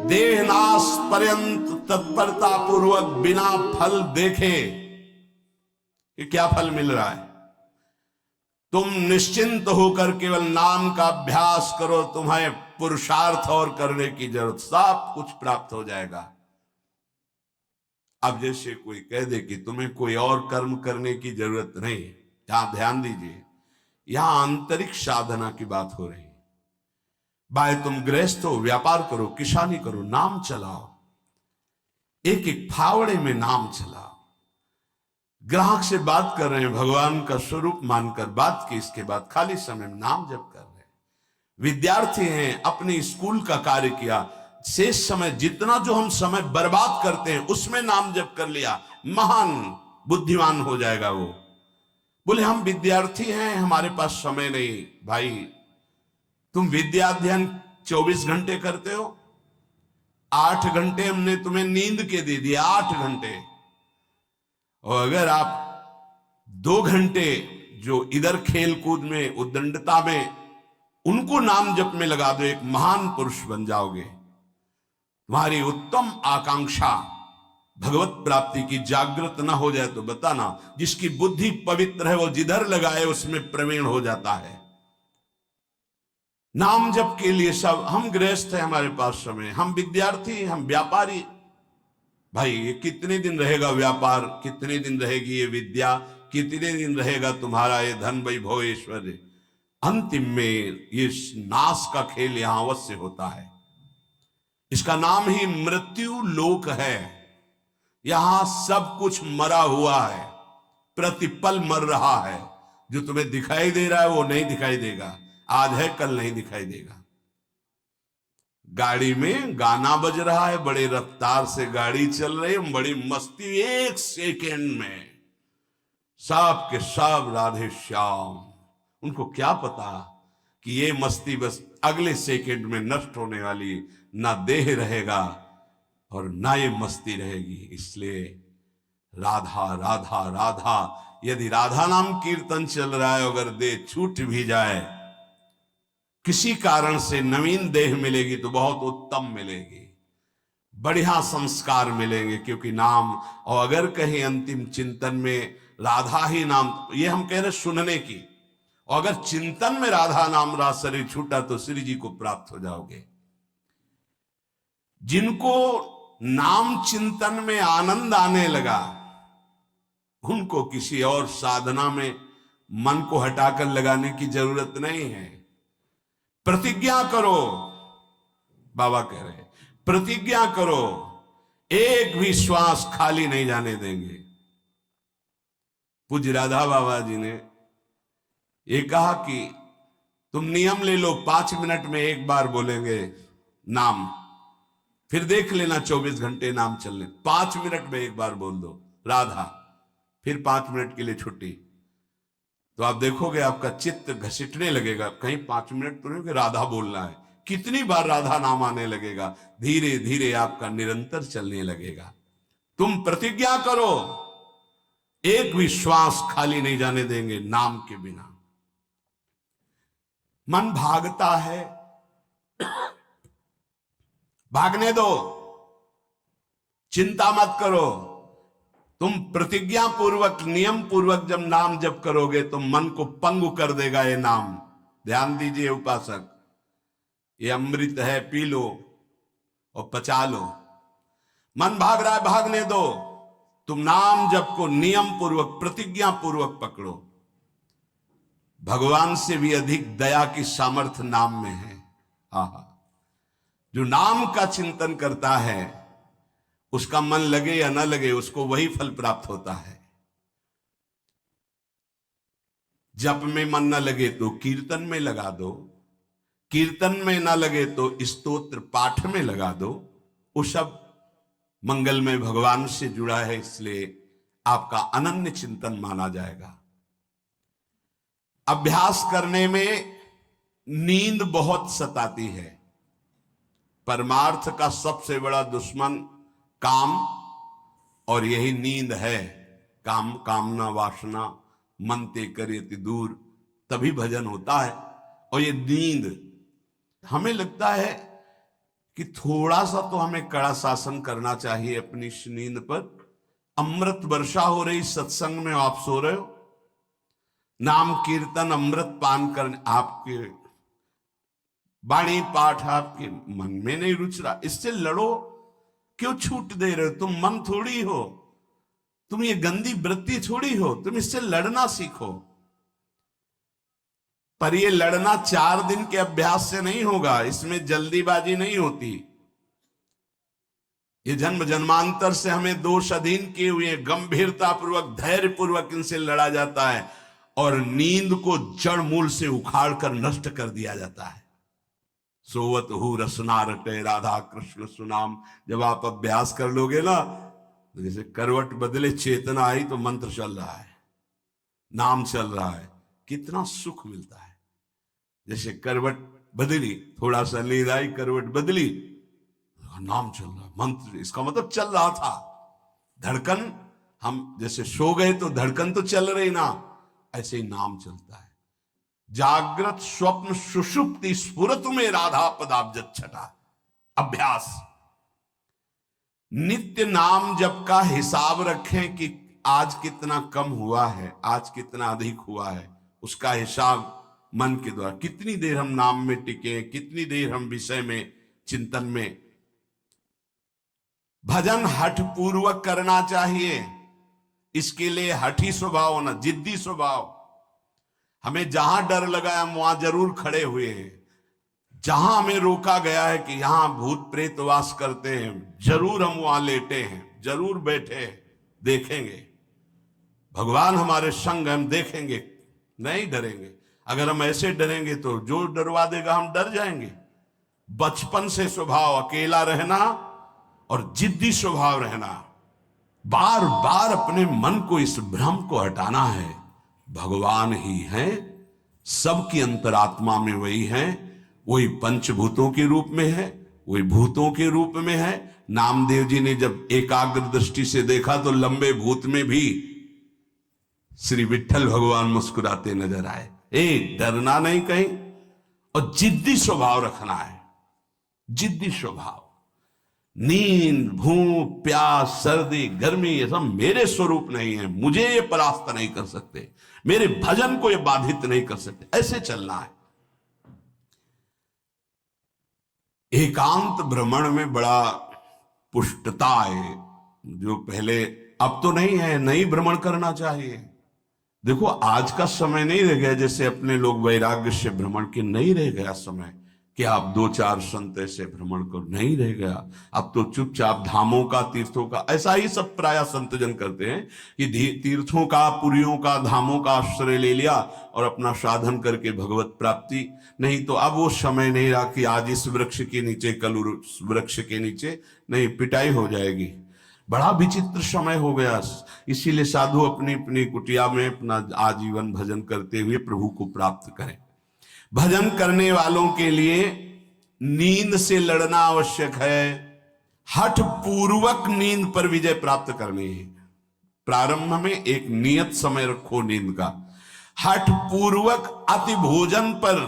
देहनाश पर्यंत तत्परता पूर्वक बिना फल देखे कि क्या फल मिल रहा है, तुम निश्चिंत होकर केवल नाम का अभ्यास करो, तुम्हें पुरुषार्थ और करने की जरूरत, सब कुछ प्राप्त हो जाएगा। अब जैसे कोई कह दे कि तुम्हें कोई और कर्म करने की जरूरत नहीं, यहां ध्यान दीजिए, यहां आंतरिक साधना की बात हो रही है। भाई तुम गृहस्थ हो, व्यापार करो, किसानी करो, नाम चलाओ, एक एक फावड़े में नाम चलाओ। ग्राहक से बात कर रहे हैं, भगवान का स्वरूप मानकर बात की, इसके बाद खाली समय में नाम जप कर रहे हैं। विद्यार्थी हैं, अपने स्कूल का कार्य किया, शेष समय जितना जो हम समय बर्बाद करते हैं उसमें नाम जप कर लिया, महान बुद्धिमान हो जाएगा वो। बोले हम विद्यार्थी हैं, हमारे पास समय नहीं। भाई तुम विद्या अध्ययन 24 घंटे करते हो, 8 घंटे हमने तुम्हें नींद के दे दिए, 8 घंटे। और अगर आप 2 घंटे जो इधर खेल कूद में, उद्दंडता में, उनको नाम जप में लगा दो, एक महान पुरुष बन जाओगे। तुम्हारी उत्तम आकांक्षा भगवत प्राप्ति की जागृत ना हो जाए तो बताना, जिसकी बुद्धि पवित्र है वो जिधर लगाए उसमें प्रवीण हो जाता है। नाम जप के लिए सब, हम गृहस्थ हैं, हमारे पास समय, हम विद्यार्थी, हम व्यापारी। भाई ये कितने दिन रहेगा व्यापार, कितने दिन रहेगी ये विद्या, कितने दिन रहेगा तुम्हारा ये धन वैभव ऐश्वर्य। अंतिम में ये नाश का खेल यहां अवश्य होता है। इसका नाम ही मृत्यु लोक है। यहां सब कुछ मरा हुआ है, प्रतिपल मर रहा है। जो तुम्हें दिखाई दे रहा है वो नहीं दिखाई देगा, आज है कल नहीं दिखाई देगा। गाड़ी में गाना बज रहा है, बड़े रफ्तार से गाड़ी चल रही है, बड़ी मस्ती, 1 सेकेंड में सब के सब राधे श्याम। उनको क्या पता कि ये मस्ती बस अगले सेकेंड में नष्ट होने वाली, ना देह रहेगा और ना ये मस्ती रहेगी। इसलिए राधा राधा राधा, यदि राधा नाम कीर्तन चल रहा है, अगर देह छूट भी जाए, किसी कारण से नवीन देह मिलेगी तो बहुत उत्तम मिलेगी, बढ़िया संस्कार मिलेंगे, क्योंकि नाम। और अगर कहीं अंतिम चिंतन में राधा ही नाम, ये हम कह रहे सुनने की, और अगर चिंतन में राधा नाम रहा, शरीर छूटा तो श्री जी को प्राप्त हो जाओगे। जिनको नाम चिंतन में आनंद आने लगा, उनको किसी और साधना में मन को हटाकर लगाने की जरूरत नहीं है। प्रतिज्ञा करो, बाबा कह रहे हैं, प्रतिज्ञा करो, एक भी श्वास खाली नहीं जाने देंगे। पूज्य राधा बाबा जी ने ये कहा कि तुम नियम ले लो, 5 मिनट में एक बार बोलेंगे नाम, फिर देख लेना 24 घंटे नाम चलने, 5 मिनट में एक बार बोल दो राधा, फिर 5 मिनट के लिए छुट्टी। तो आप देखोगे आपका चित्त घसीटने लगेगा, कहीं 5 मिनट तो नहीं कि राधा बोलना है, कितनी बार राधा नाम आने लगेगा, धीरे धीरे आपका निरंतर चलने लगेगा। तुम प्रतिज्ञा करो, एक भी श्वास खाली नहीं जाने देंगे नाम के बिना। मन भागता है, भागने दो, चिंता मत करो। तुम प्रतिज्ञा पूर्वक, नियम पूर्वक जब नाम जप करोगे तो मन को पंगु कर देगा ये नाम। ध्यान दीजिए उपासक, ये अमृत है, पी लो और पचा लो। मन भाग रहा है, भागने दो। तुम नाम जप को नियम पूर्वक, प्रतिज्ञा पूर्वक पकड़ो। भगवान से भी अधिक दया की सामर्थ्य नाम में है। आहा, जो नाम का चिंतन करता है उसका मन लगे या ना लगे, उसको वही फल प्राप्त होता है। जप में मन ना लगे तो कीर्तन में लगा दो, कीर्तन में ना लगे तो स्तोत्र पाठ में लगा दो। वो सब मंगलमय भगवान से जुड़ा है, इसलिए आपका अनन्य चिंतन माना जाएगा। अभ्यास करने में नींद बहुत सताती है। परमार्थ का सबसे बड़ा दुश्मन काम, और यही नींद है। काम कामना वासना मन ते करे दूर, तभी भजन होता है। और ये नींद, हमें लगता है कि थोड़ा सा तो हमें कड़ा शासन करना चाहिए अपनी इस नींद पर। अमृत वर्षा हो रही, सत्संग में आप सो रहे हो, नाम कीर्तन अमृत पान करने, आपके वाणी पाठ आपके मन में नहीं रुच रहा, इससे लड़ो। क्यों छूट दे रहे हो? तुम मन थोड़ी हो, तुम ये गंदी वृत्ति थोड़ी हो, तुम इससे लड़ना सीखो। पर ये लड़ना 4 दिन के अभ्यास से नहीं होगा, इसमें जल्दीबाजी नहीं होती। ये जन्म जन्मांतर से हमें दोष अधीन किए हुए गंभीरता पूर्वक धैर्य पूर्वक इनसे लड़ा जाता है और नींद को जड़ मूल से उखाड़ कर नष्ट कर दिया जाता है। सोवत हु रसना रटे राधा कृष्ण सुनाम, जब आप अभ्यास कर लोगे ना, तो जैसे करवट बदले चेतना आई तो मंत्र चल रहा है, नाम चल रहा है, कितना सुख मिलता है। जैसे करवट बदली, थोड़ा सा नींद आई, करवट बदली, नाम चल रहा, मंत्र, इसका मतलब चल रहा था। धड़कन, हम जैसे सो गए तो धड़कन तो चल रही ना, ऐसे ही नाम चलता है। जागृत स्वप्न सुषुप्ति स्फुरतु में राधा पदाब्ज छटा। अभ्यास, नित्य नाम जप का हिसाब रखें कि आज कितना कम हुआ है, आज कितना अधिक हुआ है, उसका हिसाब मन के द्वारा। कितनी देर हम नाम में टिके, कितनी देर हम विषय में चिंतन में। भजन हठ पूर्वक करना चाहिए, इसके लिए हठी स्वभाव होना, जिद्दी स्वभाव। हमें जहां डर लगा हम वहां जरूर खड़े हुए हैं, जहां हमें रोका गया है कि यहां भूत प्रेत वास करते हैं, जरूर हम वहां लेटे हैं, जरूर बैठे हैं, देखेंगे भगवान हमारे संग, हम देखेंगे, नहीं डरेंगे। अगर हम ऐसे डरेंगे तो जो डरवा देगा हम डर जाएंगे। बचपन से स्वभाव अकेला रहना और जिद्दी स्वभाव रहना, बार बार अपने मन को, इस भ्रम को हटाना है। भगवान ही हैं, सबकी अंतरात्मा में वही हैं, वही पंचभूतों के रूप में है, वही भूतों के रूप में है। नामदेव जी ने जब एकाग्र दृष्टि से देखा तो लंबे भूत में भी श्री विठ्ठल भगवान मुस्कुराते नजर आए। डरना नहीं कहीं, और जिद्दी स्वभाव रखना है, जिद्दी स्वभाव। नींद, भूख, प्यास, सर्दी, गर्मी, ये सब मेरे स्वरूप नहीं है, मुझे ये परास्त नहीं कर सकते, मेरे भजन को ये बाधित नहीं कर सकते, ऐसे चलना है। एकांत भ्रमण में बड़ा पुष्टता है, जो पहले, अब तो नहीं है, नहीं भ्रमण करना चाहिए। देखो आज का समय नहीं रह गया जैसे अपने लोग वैराग्य से भ्रमण के, नहीं रह गया समय कि आप 2-4 संत ऐसे भ्रमण करो, नहीं रह गया। अब तो चुपचाप धामों का, तीर्थों का, ऐसा ही सब प्राय संतजन करते हैं कि तीर्थों का, पुरियों का, धामों का आश्रय ले लिया और अपना साधन करके भगवत प्राप्ति। नहीं तो अब वो समय नहीं रहा कि आज इस वृक्ष के नीचे, कल उस वृक्ष के नीचे, नहीं, पिटाई हो जाएगी। बड़ा विचित्र समय हो गया। इसीलिए साधु अपनी अपनी कुटिया में अपना आजीवन भजन करते हुए प्रभु को प्राप्त करें। भजन करने वालों के लिए नींद से लड़ना आवश्यक है, हठ पूर्वक नींद पर विजय प्राप्त करनी है। प्रारंभ में एक नियत समय रखो नींद का। हठ पूर्वक अति भोजन पर,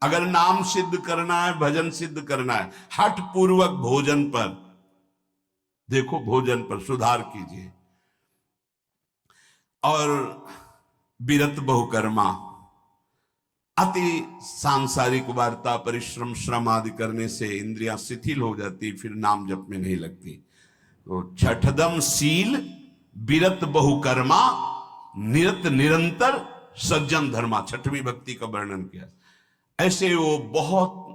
अगर नाम सिद्ध करना है, भजन सिद्ध करना है, हठ पूर्वक भोजन पर, देखो भोजन पर सुधार कीजिए। और विरत बहुकर्मा, अति सांसारिक वार्ता, परिश्रम, श्रम आदि करने से इंद्रियां शिथिल हो जाती, फिर नाम जप में नहीं लगती। तो छठदम शील, विरत बहुकर्मा, निरत निरंतर, सज्जन धर्मा, छठवीं भक्ति का वर्णन किया। ऐसे वो बहुत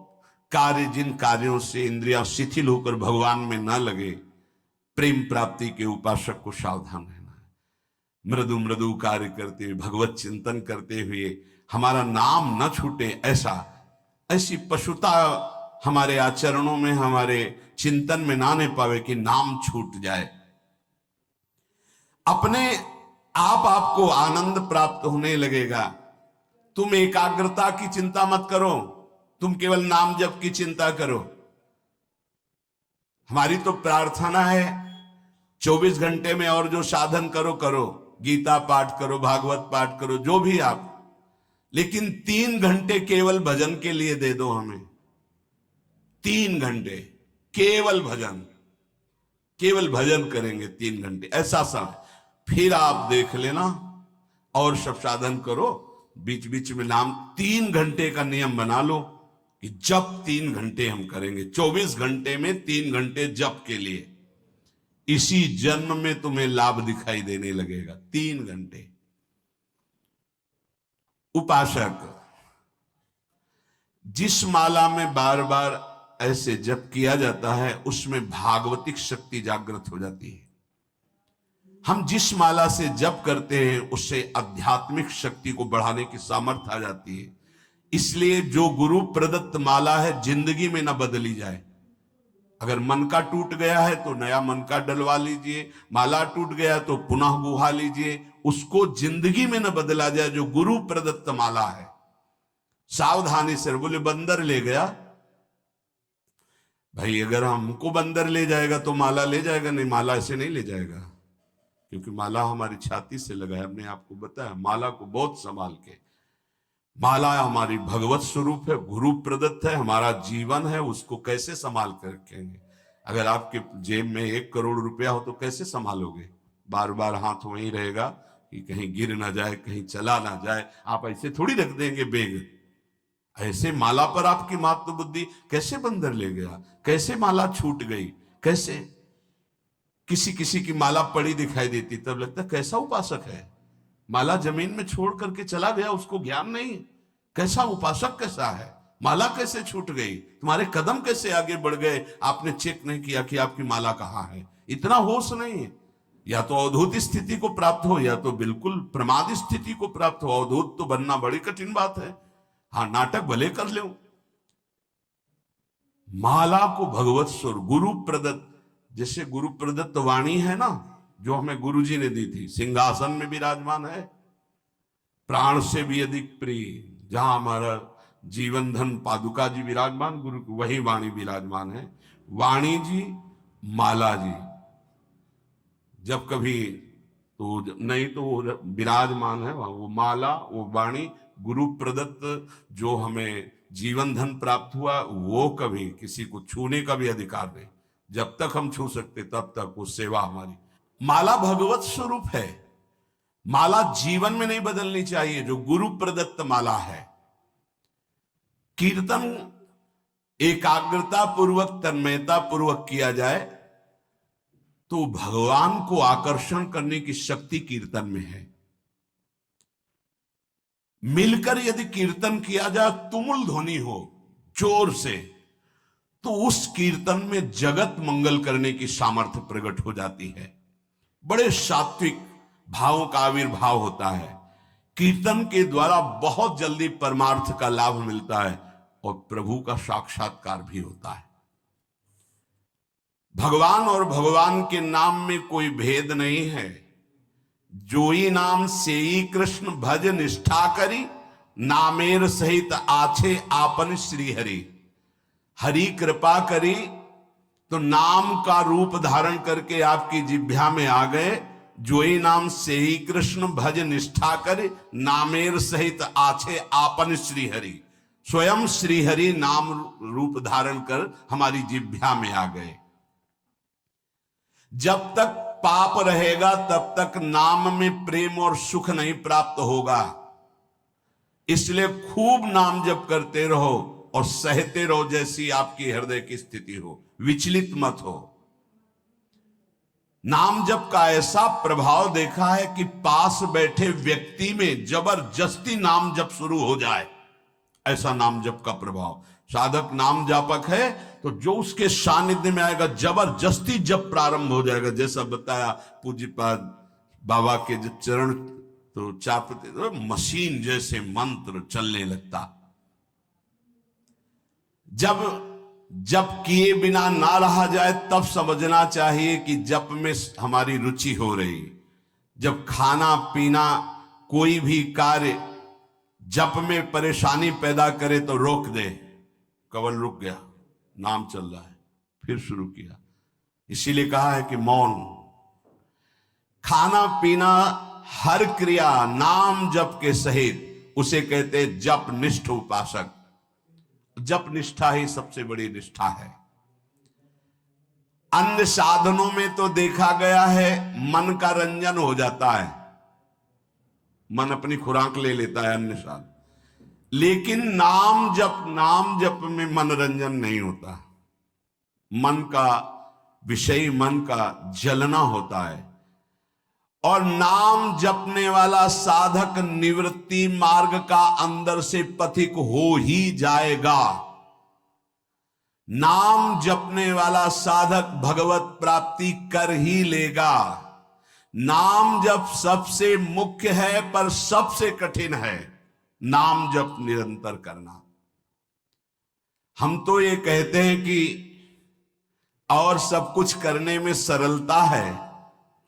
कार्य, जिन कार्यों से इंद्रियां शिथिल होकर भगवान में न लगे, प्रेम प्राप्ति के उपासक को सावधान रहना है। मृदु मृदु कार्य करते हुए, भगवत चिंतन करते हुए हमारा नाम न छूटे, ऐसी पशुता हमारे आचरणों में, हमारे चिंतन में ना आने पावे कि नाम छूट जाए। अपने आप आपको आनंद प्राप्त होने लगेगा। तुम एकाग्रता की चिंता मत करो, तुम केवल नाम जप की चिंता करो। हमारी तो प्रार्थना है 24 घंटे में और जो साधन करो, गीता पाठ करो, भागवत पाठ करो, जो भी आप, लेकिन 3 घंटे केवल भजन के लिए दे दो हमें। 3 घंटे केवल भजन करेंगे 3 घंटे, ऐसा समय। फिर आप देख लेना और सब साधन करो, बीच बीच में नाम। 3 घंटे का नियम बना लो कि जप 3 घंटे हम करेंगे, 24 घंटे में 3 घंटे जप के लिए। इसी जन्म में तुम्हें लाभ दिखाई देने लगेगा। 3 घंटे। उपासक जिस माला में बार बार ऐसे जप किया जाता है उसमें भागवतिक शक्ति जागृत हो जाती है। हम जिस माला से जप करते हैं उससे आध्यात्मिक शक्ति को बढ़ाने की सामर्थ्य आ जाती है। इसलिए जो गुरु प्रदत्त माला है जिंदगी में ना बदली जाए। अगर मन का टूट गया है तो नया मन का डलवा लीजिए, माला टूट गया तो पुनः गुहा लीजिए, उसको जिंदगी में न बदला जाए जो गुरु प्रदत्त माला है। सावधानी से। बोले बंदर ले गया, भाई अगर हमको बंदर ले जाएगा तो माला ले जाएगा? नहीं, माला ऐसे नहीं ले जाएगा, क्योंकि माला हमारी छाती से लगा है। हमने आपको बताया माला को बहुत संभाल के। माला हमारी भगवत स्वरूप है, गुरु प्रदत्त है, हमारा जीवन है, उसको कैसे संभाल कर रखेंगे? अगर आपके जेब में 1 करोड़ रुपया हो तो कैसे संभालोगे? बार बार हाथ वहीं रहेगा कि कहीं गिर ना जाए, कहीं चला ना जाए। आप ऐसे थोड़ी रख देंगे बेग। ऐसे माला पर आपकी मात्र बुद्धि कैसे बंदर ले गया? कैसे माला छूट गई? कैसे? किसी किसी की माला पड़ी दिखाई देती तब लगता कैसा उपासक है, माला जमीन में छोड़ करके चला गया, उसको ज्ञान नहीं। कैसा उपासक कैसा है? माला कैसे छूट गई? तुम्हारे कदम कैसे आगे बढ़ गए? आपने चेक नहीं किया कि आपकी माला कहां है। इतना होश नहीं है। या तो अवधूत स्थिति को प्राप्त हो या तो बिल्कुल प्रमाद स्थिति को प्राप्त हो। अवधूत तो बनना बड़ी कठिन बात है। हाँ, नाटक भले कर लो। माला को भगवत स्वर गुरु प्रदत्त, जैसे गुरु प्रदत्त वाणी है ना, जो हमें गुरुजी ने दी थी, सिंहासन में विराजमान है, प्राण से भी अधिक प्रिय। जहां हमारा जीवन धन पादुका जी विराजमान, गुरु वही वाणी विराजमान है। वाणी जी, माला जी, जब कभी तो नहीं तो विराजमान है वो माला, वो वाणी, गुरु प्रदत्त जो हमें जीवन धन प्राप्त हुआ, वो कभी किसी को छूने का भी अधिकार नहीं। जब तक हम छू सकते तब तक वो सेवा हमारी। माला भगवत स्वरूप है। माला जीवन में नहीं बदलनी चाहिए, जो गुरु प्रदत्त माला है। कीर्तन एकाग्रता पूर्वक, तन्मयता पूर्वक किया जाए तो भगवान को आकर्षण करने की शक्ति कीर्तन में है। मिलकर यदि कीर्तन किया जाए, तुमुल ध्वनि हो जोर से, तो उस कीर्तन में जगत मंगल करने की सामर्थ्य प्रकट हो जाती है। बड़े सात्विक भावों का आविर्भाव होता है। कीर्तन के द्वारा बहुत जल्दी परमार्थ का लाभ मिलता है और प्रभु का साक्षात्कार भी होता है। भगवान और भगवान के नाम में कोई भेद नहीं है। जोई नाम सेई कृष्ण भज निष्ठा करी, नामेर सहित आछे आपन श्री हरि। हरि कृपा करी तो नाम का रूप धारण करके आपकी जिह्वा में आ गए। जोई नाम सेई कृष्ण भज निष्ठा करे, नामेर सहित आछे आपन श्री हरि। स्वयं श्री हरि नाम रूप धारण कर हमारी जिह्वा में आ गए। जब तक पाप रहेगा तब तक नाम में प्रेम और सुख नहीं प्राप्त होगा। इसलिए खूब नाम जप करते रहो और सहते रहो, जैसी आपकी हृदय की स्थिति हो, विचलित मत हो। नाम जप का ऐसा प्रभाव देखा है कि पास बैठे व्यक्ति में जबरदस्ती नाम जप शुरू हो जाए, ऐसा नाम जप का प्रभाव। साधक नाम जापक है तो जो उसके सानिध्य में आएगा जबरदस्ती जब प्रारंभ हो जाएगा। जैसा बताया पूज्यपाद बाबा के जब चरण तो चापते तो मशीन जैसे मंत्र चलने लगता। जब जप किए बिना ना रहा जाए तब समझना चाहिए कि जप में हमारी रुचि हो रही। जब खाना पीना कोई भी कार्य जप में परेशानी पैदा करे तो रोक दे। कवल रुक गया, नाम चल रहा है, फिर शुरू किया। इसीलिए कहा है कि मौन। खाना पीना हर क्रिया नाम जप के सहित उसे कहते हैं जप निष्ठ उपासक। जप निष्ठा ही सबसे बड़ी निष्ठा है। अन्य साधनों में तो देखा गया है मन का रंजन हो जाता है, मन अपनी खुराक ले लेता है अन्य साधन, लेकिन नाम जप में मनोरंजन नहीं होता। मन का विषय, मन का जलना होता है। और नाम जपने वाला साधक निवृत्ति मार्ग का अंदर से पथिक हो ही जाएगा। नाम जपने वाला साधक भगवत प्राप्ति कर ही लेगा। नाम जप सबसे मुख्य है पर सबसे कठिन है नाम जप निरंतर करना। हम तो ये कहते हैं कि और सब कुछ करने में सरलता है,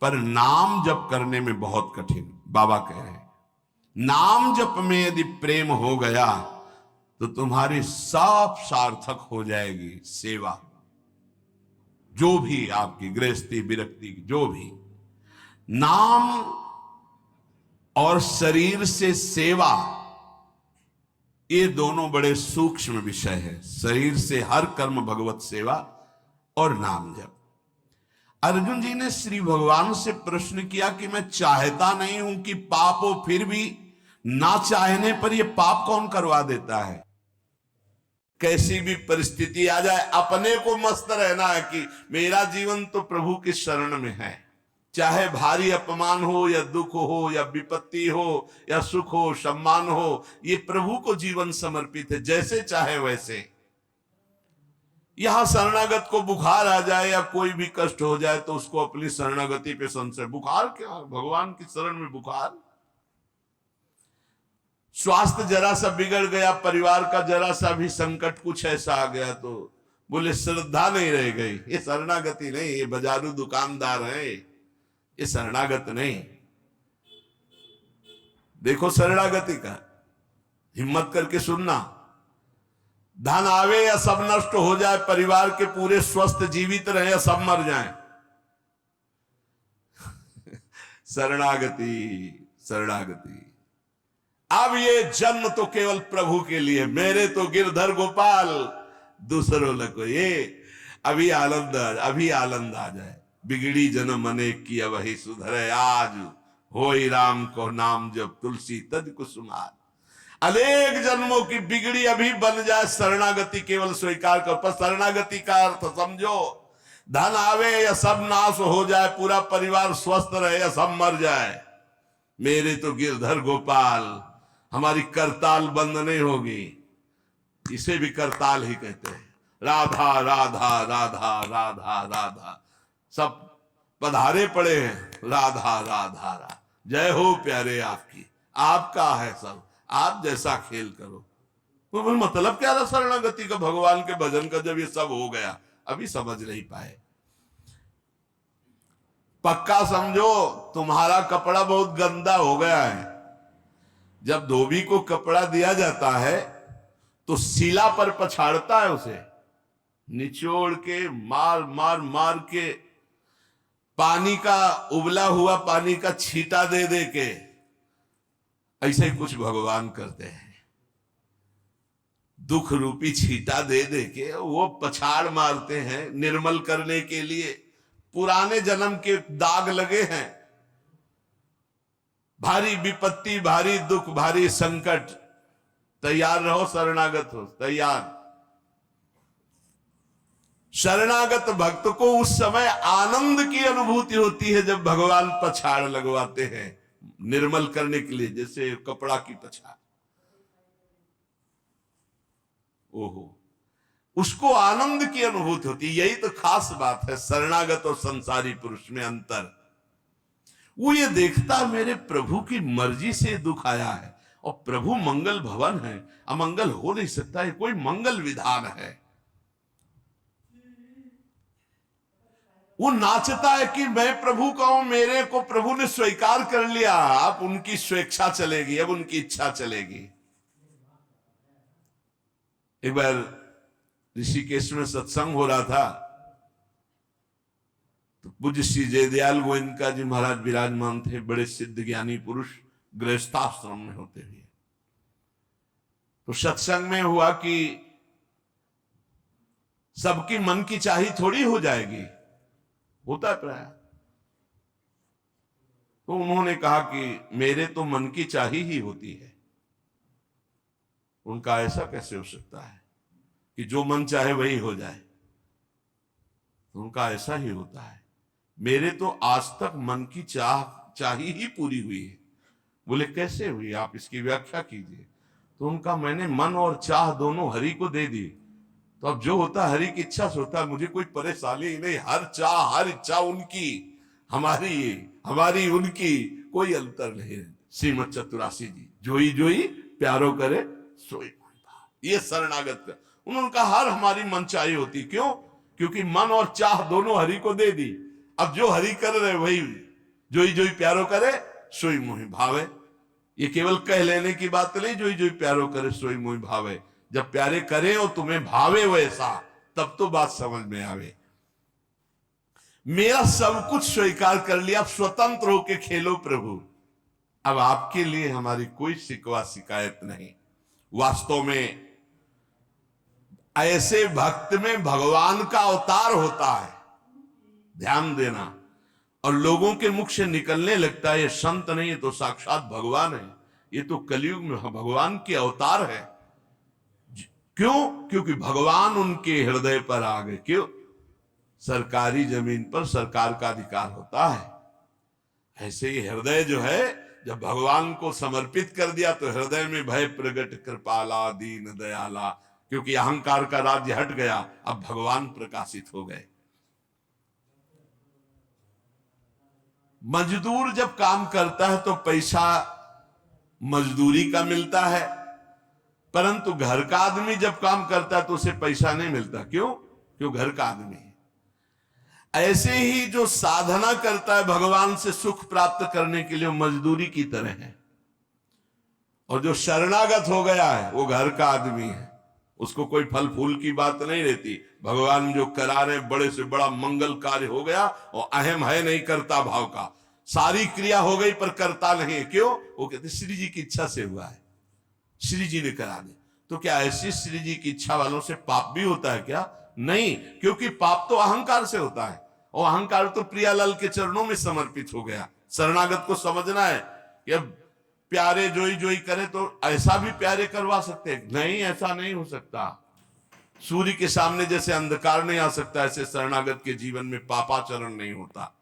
पर नाम जप करने में बहुत कठिन। बाबा कह रहे हैं नाम जप में यदि प्रेम हो गया तो तुम्हारी सब सार्थक हो जाएगी सेवा, जो भी आपकी गृहस्थी विरक्ति जो भी। नाम और शरीर से सेवा, ये दोनों बड़े सूक्ष्म विषय है। शरीर से हर कर्म भगवत सेवा और नाम जप। अर्जुन जी ने श्री भगवान से प्रश्न किया कि मैं चाहता नहीं हूं कि पाप हो, फिर भी ना चाहने पर यह पाप कौन करवा देता है। कैसी भी परिस्थिति आ जाए अपने को मस्त रहना है कि मेरा जीवन तो प्रभु की शरण में है। चाहे भारी अपमान हो या दुख हो या विपत्ति हो या सुख हो सम्मान हो, ये प्रभु को जीवन समर्पित है, जैसे चाहे वैसे। यहां शरणागत को बुखार आ जाए या कोई भी कष्ट हो जाए तो उसको अपनी शरणागति पे संशय। बुखार क्या, भगवान की शरण में बुखार। स्वास्थ्य जरा सा बिगड़ गया, परिवार का जरा सा भी संकट कुछ ऐसा आ गया तो बोले श्रद्धा नहीं रह गई। ये शरणागति नहीं, ये बाजारू दुकानदार है, ये शरणागत नहीं। देखो शरणागति का हिम्मत करके सुनना। धन आवे या सब नष्ट हो जाए, परिवार के पूरे स्वस्थ जीवित रहे या सब मर जाएं, शरणागति शरणागति। अब ये जन्म तो केवल प्रभु के लिए, मेरे तो गिरधर गोपाल, दूसरों को ये अभी आनंद आ जाए। बिगड़ी जन्म अनेक की वही सुधरे आज, होई राम को नाम जब तुलसी तज कुसुमार। अनेक जन्मों की बिगड़ी अभी बन जाए, शरणागति केवल स्वीकार कर। पर शरणागति का अर्थ समझो, धन आवे या सब नाश हो जाए, पूरा परिवार स्वस्थ रहे या सब मर जाए, मेरे तो गिरधर गोपाल, हमारी करताल बंद नहीं होगी। इसे भी करताल ही कहते हैं। राधा राधा राधा राधा राधा, सब पधारे पड़े हैं, राधा राधा राधा। जय हो प्यारे आपकी, आपका है सब, आप जैसा खेल करो। तो मतलब क्या था शरणागति का, भगवान के भजन का, जब ये सब हो गया अभी समझ नहीं पाए। पक्का समझो तुम्हारा कपड़ा बहुत गंदा हो गया है। जब धोबी को कपड़ा दिया जाता है तो शिला पर पछाड़ता है, उसे निचोड़ के मार मार मार के, पानी का उबला हुआ पानी का छींटा दे दे के, ऐसे ही कुछ भगवान करते हैं। दुख रूपी छींटा दे दे के वो पछाड़ मारते हैं निर्मल करने के लिए। पुराने जन्म के दाग लगे हैं, भारी विपत्ति, भारी दुख, भारी संकट, तैयार रहो, शरणागत हो, तैयार। शरणागत भक्त को उस समय आनंद की अनुभूति होती है जब भगवान पछाड़ लगवाते हैं निर्मल करने के लिए, जैसे कपड़ा की पछाड़। ओहो, उसको आनंद की अनुभूति होती है। यही तो खास बात है शरणागत और संसारी पुरुष में अंतर। वो ये देखता मेरे प्रभु की मर्जी से दुख आया है, और प्रभु मंगल भवन है, अमंगल हो नहीं सकता, है कोई मंगल विधान है। वो नाचता है कि मैं प्रभु का हूं, मेरे को प्रभु ने स्वीकार कर लिया, अब उनकी स्वेच्छा चलेगी, अब उनकी इच्छा चलेगी। एक बार ऋषिकेश में सत्संग हो रहा था, तो पूज्य श्री जयदयाल गोविंद जी महाराज विराजमान थे, बड़े सिद्ध ज्ञानी पुरुष, गृहस्थाश्रम में होते हुए। तो सत्संग में हुआ कि सबकी मन की चाही थोड़ी हो जाएगी, होता है प्राय। तो उन्होंने कहा कि मेरे तो मन की चाही ही होती है। उनका ऐसा कैसे हो सकता है कि जो मन चाहे वही हो जाए? उनका ऐसा ही होता है, मेरे तो आज तक मन की चाही ही पूरी हुई है। बोले कैसे हुई, आप इसकी व्याख्या कीजिए। तो उनका मैंने मन और चाह दोनों हरि को दे दी, तो अब जो होता हरि की इच्छा से होता है, मुझे कोई परेशानी ही नहीं। हर चाह हर इच्छा उनकी, हमारी उनकी कोई अंतर नहीं। श्रीमद चतुरासी जी, जोई जोई प्यारो करे सोई। ये शरणागत का उन्होंने कहा हर हमारी मन चाही होती। क्यों? क्योंकि मन और चाह दोनों हरि को दे दी। अब जो हरि कर रहे वही जोई जोई प्यारो करे सोई मोहि भावे। ये केवल कह लेने की बात नहीं, जोई जोई प्यारो करे सोई मोहि भावे। जब प्यारे करे और तुम्हें भावे वैसा, तब तो बात समझ में आवे। मेरा सब कुछ स्वीकार कर लिया, अब स्वतंत्र होके खेलो प्रभु। अब आपके लिए हमारी कोई शिकवा शिकायत नहीं। वास्तव में ऐसे भक्त में भगवान का अवतार होता है, ध्यान देना। और लोगों के मुख से निकलने लगता है ये संत नहीं, ये तो साक्षात भगवान है, ये तो कलयुग में भगवान के अवतार है। क्यों? क्योंकि भगवान उनके हृदय पर आ गए। क्यों? सरकारी जमीन पर सरकार का अधिकार होता है। ऐसे ही हृदय जो है, जब भगवान को समर्पित कर दिया तो हृदय में भय प्रगट कृपाला दीन दयाला। क्योंकि अहंकार का राज्य हट गया, अब भगवान प्रकाशित हो गए। मजदूर जब काम करता है तो पैसा मजदूरी का मिलता है, परंतु घर का आदमी जब काम करता है तो उसे पैसा नहीं मिलता। क्यों? क्यों? घर का आदमी है। ऐसे ही जो साधना करता है भगवान से सुख प्राप्त करने के लिए, मजदूरी की तरह है। और जो शरणागत हो गया है वो घर का आदमी है, उसको कोई फल फूल की बात नहीं रहती। भगवान जो करा रहे बड़े से बड़ा मंगल कार्य हो गया, और अहम है नहीं करता भाव का, सारी क्रिया हो गई पर करता नहीं। क्यों? वो कहते श्री जी की इच्छा से हुआ है, श्री जी ने करा दे। तो क्या ऐसी श्री जी की इच्छा वालों से पाप भी होता है क्या? नहीं, क्योंकि पाप तो अहंकार से होता है, और अहंकार तो प्रियालाल के चरणों में समर्पित हो गया। शरणागत को समझना है कि अब प्यारे जोई जोई करे तो ऐसा भी प्यारे करवा सकते हैं? नहीं, ऐसा नहीं हो सकता। सूर्य के सामने जैसे अंधकार नहीं आ सकता, ऐसे शरणागत के जीवन में पापाचरण नहीं होता।